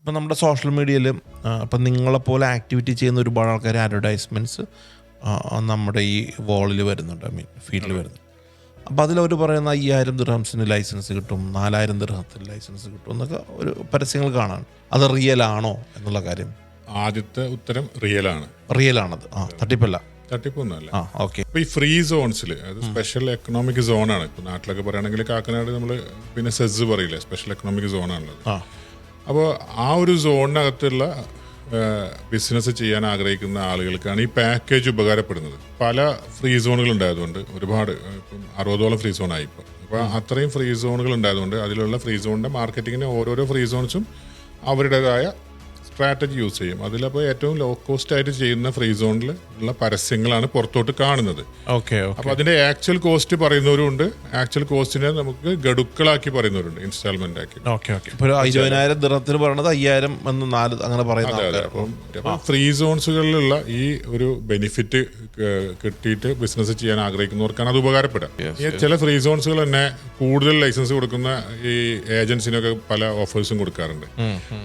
ഇപ്പം നമ്മുടെ സോഷ്യൽ മീഡിയയിൽ ഇപ്പം നിങ്ങളെപ്പോലെ ആക്ടിവിറ്റി ചെയ്യുന്ന ഒരുപാട് ആൾക്കാർ അഡ്വർടൈസ്മെൻറ്റ്സ് നമ്മുടെ ഈ വാളിൽ വരുന്നുണ്ട്, ഫീൽഡിൽ വരുന്നുണ്ട്. അപ്പോൾ അതിലവർ പറയുന്ന 5000 ദിർഹംസിന് ലൈസൻസ് കിട്ടും, 4000 ദിർഹത്തിന് ലൈസൻസ് കിട്ടും എന്നൊക്കെ ഒരു പരസ്യങ്ങൾ കാണാൻ. അത് റിയൽ ആണോ എന്നുള്ള കാര്യം? ആദ്യത്തെ ഉത്തരം റിയലാണ്. റിയൽ ആണത്, തട്ടിപ്പല്ല. തട്ടിപ്പൊന്നുമല്ല. ഓക്കെ. ഇപ്പോൾ ഈ ഫ്രീ സോൺസിൽ, അത് സ്പെഷ്യൽ എക്കണോമിക് സോണാണ്. ഇപ്പോൾ നാട്ടിലൊക്കെ പറയുകയാണെങ്കിൽ കാക്കനാട് നമ്മൾ പിന്നെ സെസ് പറയില്ലേ, സ്പെഷ്യൽ എക്കണോമിക് സോണാണുള്ളത്. അപ്പോൾ ആ ഒരു സോണിനകത്തുള്ള ബിസിനസ് ചെയ്യാൻ ആഗ്രഹിക്കുന്ന ആളുകൾക്കാണ് ഈ പാക്കേജ് ഉപകാരപ്പെടുന്നത്. പല ഫ്രീ സോണുകൾ ഉണ്ടായതുകൊണ്ട്, ഒരുപാട് 60ഓളം ഫ്രീ സോണായി ഇപ്പോൾ. അപ്പോൾ അത്രയും ഫ്രീ സോണുകൾ ഉണ്ടായതുകൊണ്ട് അതിലുള്ള ഫ്രീ സോണിൻ്റെ മാർക്കറ്റിങ്ങിന് ഓരോരോ ഫ്രീ സോൺസും അവരുടേതായ സ്ട്രാറ്റജി യൂസ് ചെയ്യും. അതിലപ്പോൾ ഏറ്റവും ലോ കോസ്റ്റ് ആയിട്ട് ചെയ്യുന്ന ഫ്രീ സോണിൽ ഉള്ള പരസ്യങ്ങളാണ് പുറത്തോട്ട് കാണുന്നത്. അപ്പോൾ അതിന്റെ ആക്ച്വൽ കോസ്റ്റ് പറയുന്നവരുണ്ട്, ആക്ച്വൽ കോസ്റ്റിനെ നമുക്ക് ഗഡുക്കളാക്കി പറയുന്നവരുണ്ട്, ഇൻസ്റ്റാൾമെന്റ് ആക്കി. 50,000 ദിർഹത്തിന് പറയുന്നത് 5000 എന്ന് 4 അങ്ങനെ പറയുന്നത്. അപ്പം ഫ്രീ സോൺസുകളിലുള്ള ഈ ഒരു ബെനിഫിറ്റ് കിട്ടിയിട്ട് ബിസിനസ് ചെയ്യാൻ ആഗ്രഹിക്കുന്നവർക്കാണ് അത് ഉപകാരപ്പെടുക. ചില ഫ്രീ സോൺസുകൾ തന്നെ കൂടുതൽ ലൈസൻസ് കൊടുക്കുന്ന ഈ ഏജൻസിനൊക്കെ പല ഓഫേഴ്സും കൊടുക്കാറുണ്ട്.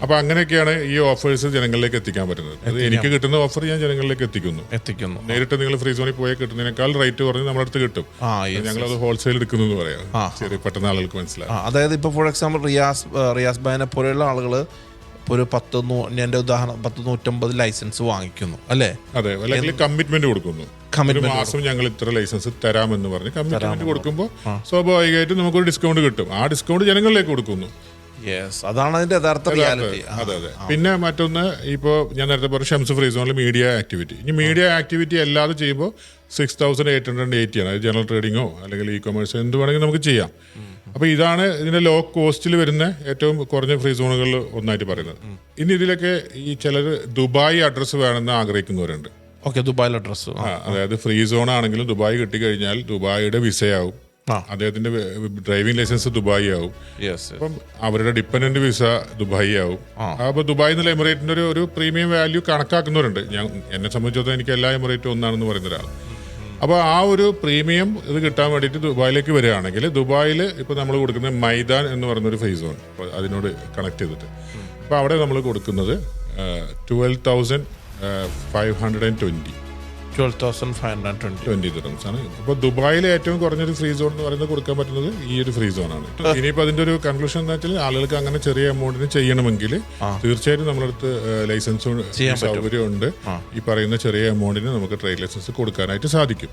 അപ്പൊ അങ്ങനെയൊക്കെയാണ് ഈ ഓഫേഴ്സ് ജനങ്ങളിലേക്ക് എത്തിക്കാൻ പറ്റുന്നത്. അത് എനിക്ക് കിട്ടുന്ന ഓഫർ ഞാൻ ജനങ്ങളിലേക്ക് എത്തിക്കുന്നു. നേരിട്ട് നിങ്ങൾ ഫ്രീ സോണിൽ പോയി കിട്ടുന്നതിനേക്കാൾ റേറ്റ് കുറഞ്ഞ് നമ്മുടെ അടുത്ത് കിട്ടും. ഞങ്ങൾ അത് ഹോൾസെയിൽ എടുക്കുന്നു എന്ന് പറയാം. ശരി, പെട്ടെന്ന് ആളുകൾക്ക് മനസ്സിലാവും. അതായത് ഇപ്പൊ ഫോർ എക്സാമ്പിൾ റിയാസ് ബാനെ പോലെയുള്ള ആളുകൾ ഇപ്പോൾ ഒരു 150 ലൈസൻസ് വാങ്ങിക്കുന്നു അല്ലേ? അതെ, അല്ലെങ്കിൽ കമ്മിറ്റ്മെന്റ് കൊടുക്കുന്നു. ഒരു മാസം ഞങ്ങൾ ഇത്ര ലൈസൻസ് തരാമെന്ന് പറഞ്ഞ് കമ്മിറ്റ്മെന്റ് കൊടുക്കുമ്പോൾ സ്വാഭാവികമായിട്ടും നമുക്കൊരു ഡിസ്കൗണ്ട് കിട്ടും. ആ ഡിസ്കൗണ്ട് ജനങ്ങളിലേക്ക് കൊടുക്കുന്നു. അതാണ് അതിന്റെ യഥാർത്ഥ റിയാലിറ്റി. അതെ. പിന്നെ മറ്റൊന്ന്, ഇപ്പോൾ ഞാൻ നേരത്തെ പറഞ്ഞ ഷംസ് ഫ്രീ സോണിൽ മീഡിയ ആക്ടിവിറ്റി. ഇനി മീഡിയ ആക്ടിവിറ്റി അല്ലാതെ ചെയ്യുമ്പോൾ 6880 ആണ്. ജനറൽ ട്രേഡിങ്ങോ അല്ലെങ്കിൽ ഇ കൊമേഴ്സോ എന്ത് വേണമെങ്കിലും നമുക്ക് ചെയ്യാം. അപ്പോൾ ഇതാണ് ഇതിന്റെ ലോ കോസ്റ്റിൽ വരുന്ന ഏറ്റവും കുറഞ്ഞ ഫ്രീ സോണുകളിൽ ഒന്നായിട്ട് പറയുന്നത്. ഇനി ഇതിലൊക്കെ ഈ ചിലർ ദുബായ് അഡ്രസ്സ് വേണമെന്ന് ആഗ്രഹിക്കുന്നവരുണ്ട്. ദുബായ് അഡ്രസ്സ്, അതായത് ഫ്രീ സോൺ ആണെങ്കിലും ദുബായ് കിട്ടിക്കഴിഞ്ഞാൽ ദുബായിയുടെ വിസയാവും, അദ്ദേഹത്തിന്റെ ഡ്രൈവിംഗ് ലൈസൻസ് ദുബായി ആവും, അപ്പം അവരുടെ ഡിപ്പെൻഡന്റ് വിസ ദുബായി ആവും. അപ്പൊ ദുബായ് എന്നുള്ള എമിറേറ്റിന്റെ ഒരു പ്രീമിയം വാല്യൂ കണക്കാക്കുന്നവരുണ്ട്. എന്നെ സംബന്ധിച്ചിടത്തോളം എനിക്ക് എല്ലാ എമിറേറ്റും ഒന്നാണെന്ന് പറയുന്ന ഒരാൾ. അപ്പോൾ ആ ഒരു പ്രീമിയം ഇത് കിട്ടാൻ വേണ്ടിയിട്ട് ദുബായിലേക്ക് വരികയാണെങ്കിൽ ദുബായിൽ ഇപ്പോൾ നമ്മൾ കൊടുക്കുന്ന മൈതാൻ എന്ന് പറയുന്നൊരു ഫേസ് സോൺ, അതിനോട് കണക്ട് ചെയ്തിട്ട് അപ്പോൾ അവിടെ നമ്മൾ കൊടുക്കുന്നത് 12,520 ദിർഹംസ് ആണ്. അപ്പോൾ ദുബായിലെ ഏറ്റവും കുറഞ്ഞൊരു ഫ്രീ സോൺ എന്ന് പറയുന്നത് കൊടുക്കാൻ പറ്റുന്നത് ഈ ഒരു ഫ്രീ സോണാണ്. ഇനിയിപ്പോൾ അതിന്റെ ഒരു കൺക്ലൂഷൻ എന്താ വെച്ചാൽ, ആളുകൾക്ക് അങ്ങനെ ചെറിയ എമൗണ്ടിന് ചെയ്യണമെങ്കിൽ തീർച്ചയായിട്ടും നമ്മളടുത്ത് ലൈസൻസ് സൗകര്യം ഉണ്ട്. ഈ പറയുന്ന ചെറിയ എമൗണ്ടിന് നമുക്ക് ട്രേഡ് ലൈസൻസ് കൊടുക്കാനായിട്ട് സാധിക്കും.